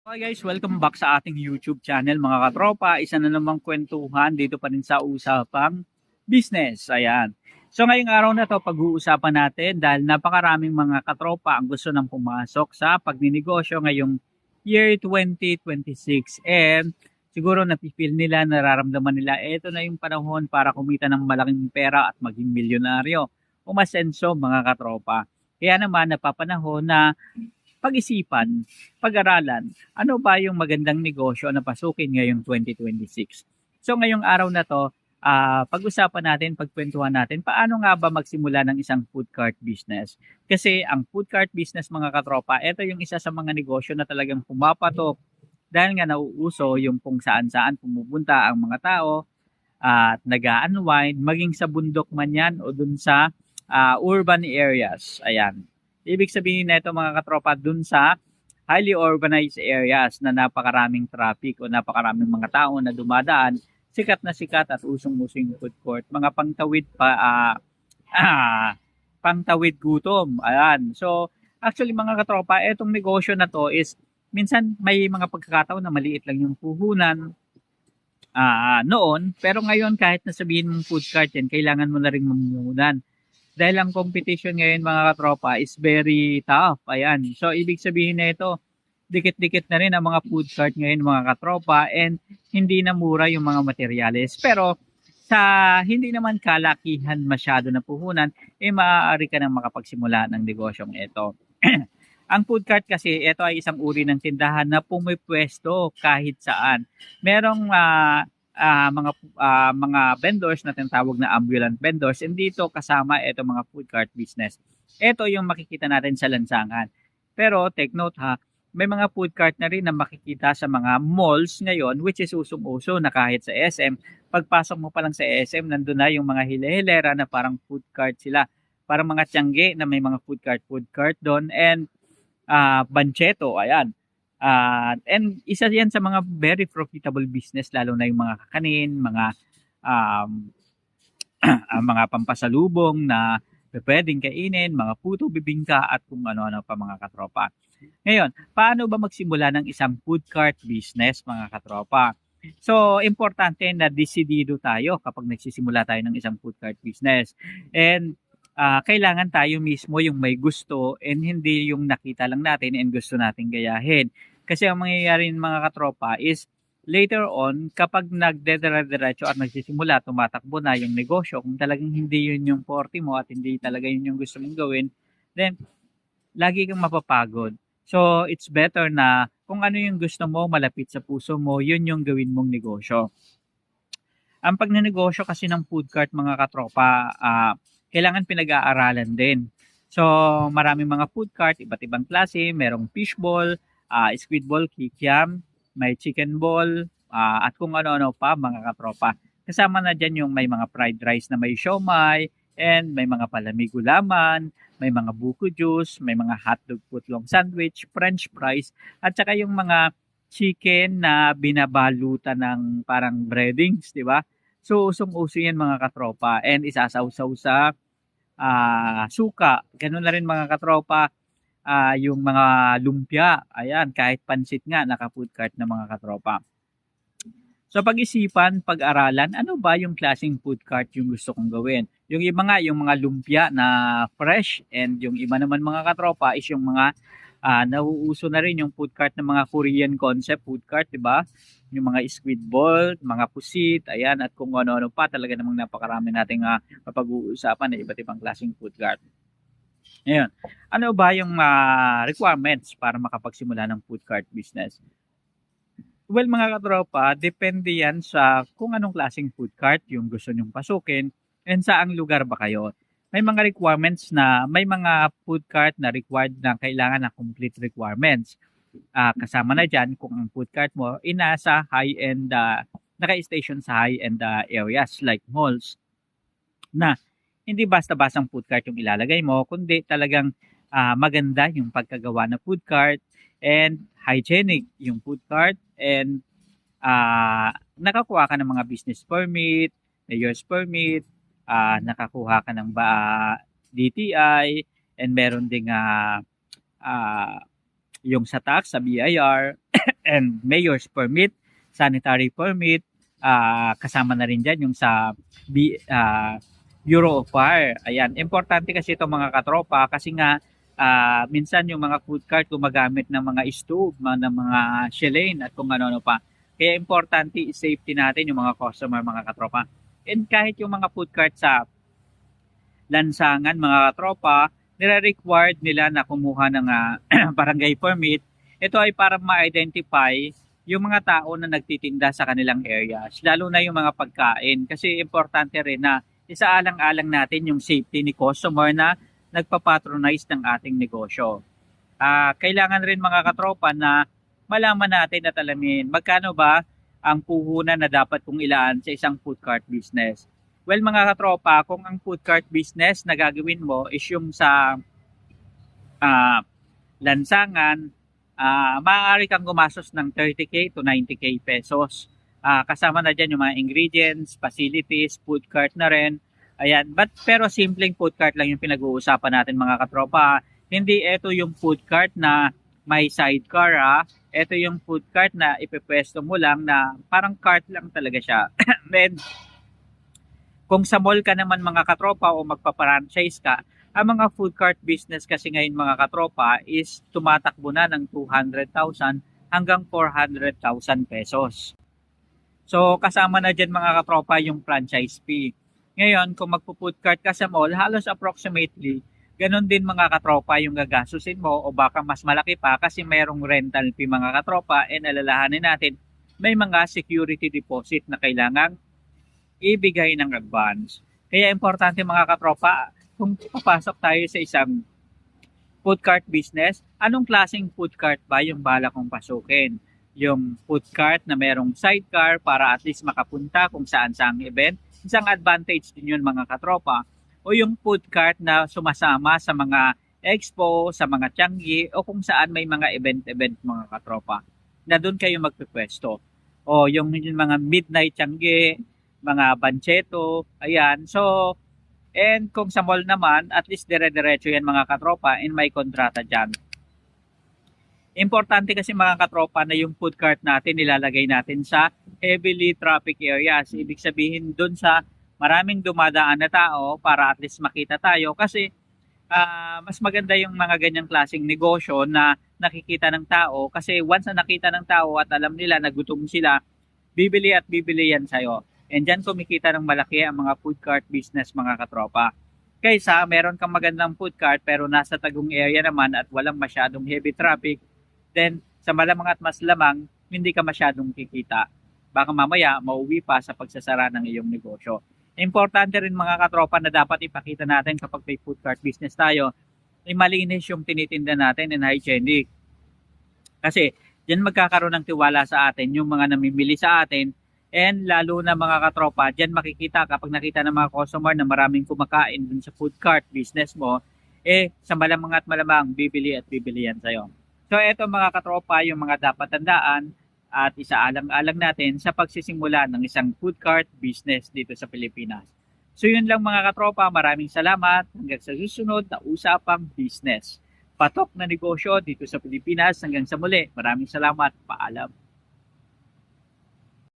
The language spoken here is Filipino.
Okay guys, welcome back sa ating YouTube channel mga katropa. Isa na namang kwentuhan dito pa rin sa usapang business. Ayan. So ngayong araw na to pag-uusapan natin dahil napakaraming mga katropa ang gusto nang pumasok sa pagninegosyo ngayong year 2026. And siguro napipil nila, nararamdaman nila, ito na yung panahon para kumita ng malaking pera at maging milyonaryo. Umasenso mga katropa. Kaya naman napapanahon na pag-isipan, pag-aralan, ano ba yung magandang negosyo na pasukin ngayong 2026. So ngayong araw na to, pag-usapan natin, pagkwentuhan natin, paano nga ba magsimula ng isang food cart business? Kasi ang food cart business mga katropa, ito yung isa sa mga negosyo na talagang pumapatok dahil nga nauuso yung kung saan-saan pumupunta ang mga tao at nag-unwind, maging sa bundok man yan o dun sa urban areas. Ayan. Ibig sabihin na ito mga katropa dun sa highly urbanized areas na napakaraming traffic o napakaraming mga tao na dumadaan, sikat at usong-usong food court, mga pangtawid pangtawid gutom. Ayan. So, actually mga katropa, etong negosyo na to is minsan may mga pagkakataon na maliit lang yung puhunan noon, pero ngayon kahit na sabihin mong food cart yan, kailangan mo na ring mamuhunan. Dahil ang competition ngayon mga katropa is very tough. Ayan. So, ibig sabihin na ito, dikit-dikit na rin ang mga food cart ngayon mga katropa and hindi na mura yung mga materyales. Pero sa hindi naman kalakihan masyado na puhunan, maaari ka nang makapagsimula ng negosyong ito. Ang food cart kasi, ito ay isang uri ng tindahan na pumipwesto kahit saan. Merong mga vendors na tinatawag na ambulant vendors, and dito kasama ito mga food cart business. Ito yung makikita natin sa lansangan. Pero take note ha, may mga food cart na rin na makikita sa mga malls ngayon, which is usong-uso na kahit sa SM, pagpasok mo pa lang sa SM, nandun na yung mga hile-hilera na parang food cart sila. Parang mga tiyangge na may mga food cart doon, and Bancheto, ayan. And isa yan sa mga very profitable business, lalo na yung mga kakanin, mga um, mga pampasalubong na pwedeng kainin, mga puto, bibingka at kung ano-ano pa mga katropa. Ngayon, paano ba magsimula ng isang food cart business mga katropa? So, importante na desidido tayo kapag nagsisimula tayo ng isang food cart business. And kailangan tayo mismo yung may gusto and hindi yung nakita lang natin and gusto nating gayahin. Kasi ang mangyayari ng mga katropa is later on, kapag nagdedire-diretso at nagsisimula, tumatakbo na yung negosyo, kung talagang hindi yun yung forte mo at hindi talaga yun yung gusto mong gawin, then lagi kang mapapagod. So, it's better na kung ano yung gusto mo, malapit sa puso mo, yun yung gawin mong negosyo. Ang pagnenegosyo kasi ng food cart mga katropa, kailangan pinag-aaralan din. So, maraming mga food cart, iba't ibang klase, merong fishball, squid ball, kikiam, may chicken ball, at kung ano-ano pa mga katropa. Kasama na dyan yung may mga fried rice na may siomai, and may mga palamig gulaman, may mga buko juice, may mga hotdog footlong sandwich, french fries, at saka yung mga chicken na binabalutan ng parang breadings, di ba? So, usong-uso yan mga katropa, and isasawsaw sa suka. Ganun na rin mga katropa, yung mga lumpia. Ayan, kahit pansit nga, naka-food cart na mga katropa. So pag-isipan, pag-aralan, ano ba yung klaseng food cart yung gusto kong gawin? Yung iba nga, yung mga lumpia na fresh, and yung iba naman mga katropa is yung mga nauuso na rin yung food cart ng mga Korean concept food cart, di ba? Yung mga squid ball, mga pusit, ayan, at kung ano-ano pa, talaga namang napakarami nating mapag-uusapan na iba't ibang klaseng food cart. Ngayon, ano ba yung requirements para makapagsimula ng food cart business? Well, mga katropa, depende yan sa kung anong klaseng food cart yung gusto nyong pasukin and saang lugar ba kayo. May mga requirements na, may mga food cart na required na kailangan ng complete requirements. Kasama na dyan kung ang food cart mo inasa high-end, naka-station sa high-end areas like malls, na hindi basta-bastang food cart yung ilalagay mo, kundi talagang maganda yung pagkagawa ng food cart and hygienic yung food cart, and nakakuha ka ng mga business permit, mayor's permit, nakakuha ka ng DTI, and meron ding yung sa tax, sa BIR, and mayor's permit, sanitary permit, kasama na rin dyan yung sa Bureau of Fire. Ayan, importante kasi ito mga katropa kasi nga minsan yung mga food cart gumagamit ng mga stove, ng mga shellane at kung ano-ano pa. Kaya importante i-safety natin yung mga customer mga katropa. And kahit yung mga food cart sa lansangan mga katropa, nire-required nila na kumuha ng barangay permit. Ito ay para ma-identify yung mga tao na nagtitinda sa kanilang areas, lalo na yung mga pagkain. Kasi importante rin na isaalang-alang natin yung safety ni customer na nagpapatronize ng ating negosyo. Kailangan rin mga katropa na malaman natin at alamin magkano ba ang puhunan na dapat kong ilaan sa isang food cart business. Well mga katropa, kung ang food cart business na gagawin mo is yung sa lansangan, maaari kang gumastos ng 30k to 90k pesos. Kasama na dyan yung mga ingredients, facilities, food cart na rin. Ayan, pero simpleng food cart lang yung pinag-uusapan natin mga katropa. Hindi ito yung food cart na may sidecar. Ito yung food cart na ipepwesto mo lang na parang cart lang talaga siya. Then, kung sa mall ka naman mga katropa o magpa-franchise ka, ang mga food cart business kasi ngayon mga katropa is tumatakbo na ng 200,000 hanggang 400,000 pesos. So kasama na dyan mga katropa yung franchise fee. Ngayon kung magpo-food cart ka sa mall, halos approximately ganon din mga katropa yung gagasusin mo o baka mas malaki pa kasi mayroong rental fee mga katropa, and alalahanin natin may mga security deposit na kailangang ibigay ng advance. Kaya importante mga katropa, kung papasok tayo sa isang food cart business, anong klaseng food cart ba yung bala kong pasukin? Yung food cart na merong sidecar para at least makapunta kung saan saang event. Isang advantage din yun mga katropa. O yung food cart na sumasama sa mga expo, sa mga tianggi, o kung saan may mga event-event mga katropa na doon kayo magpipwesto. O yung mga midnight tianggi, mga bancheto, ayan. So, and kung sa mall naman, at least dire-diretso yan mga katropa and may kontrata dyan. Importante kasi mga katropa na yung food cart natin nilalagay natin sa heavily traffic areas. Ibig sabihin doon sa maraming dumadaan na tao para at least makita tayo kasi mas maganda yung mga ganyang klaseng negosyo na nakikita ng tao kasi once na nakita ng tao at alam nila na gutom sila, bibili at bibili yan sa'yo. And dyan kumikita ng malaki ang mga food cart business mga katropa. Kaysa meron kang magandang food cart pero nasa tagong area naman at walang masyadong heavy traffic, then sa malamang at mas lamang, hindi ka masyadong kikita. Baka mamaya mauwi pa sa pagsasara ng iyong negosyo. Importante rin mga katropa na dapat ipakita natin kapag may food cart business tayo, ay malinis yung tinitinda natin and hygienic. Kasi dyan magkakaroon ng tiwala sa atin yung mga namimili sa atin. And lalo na mga katropa, dyan makikita kapag nakita ng mga customer na maraming kumakain dun sa food cart business mo, sa malamang at malamang bibili at bibili yan sa'yo. So eto mga katropa yung mga dapat tandaan at isaalang-alang natin sa pagsisimula ng isang food cart business dito sa Pilipinas. So yun lang mga katropa, maraming salamat hanggang sa susunod na usapang business. Patok na negosyo dito sa Pilipinas hanggang sa muli. Maraming salamat, paalam.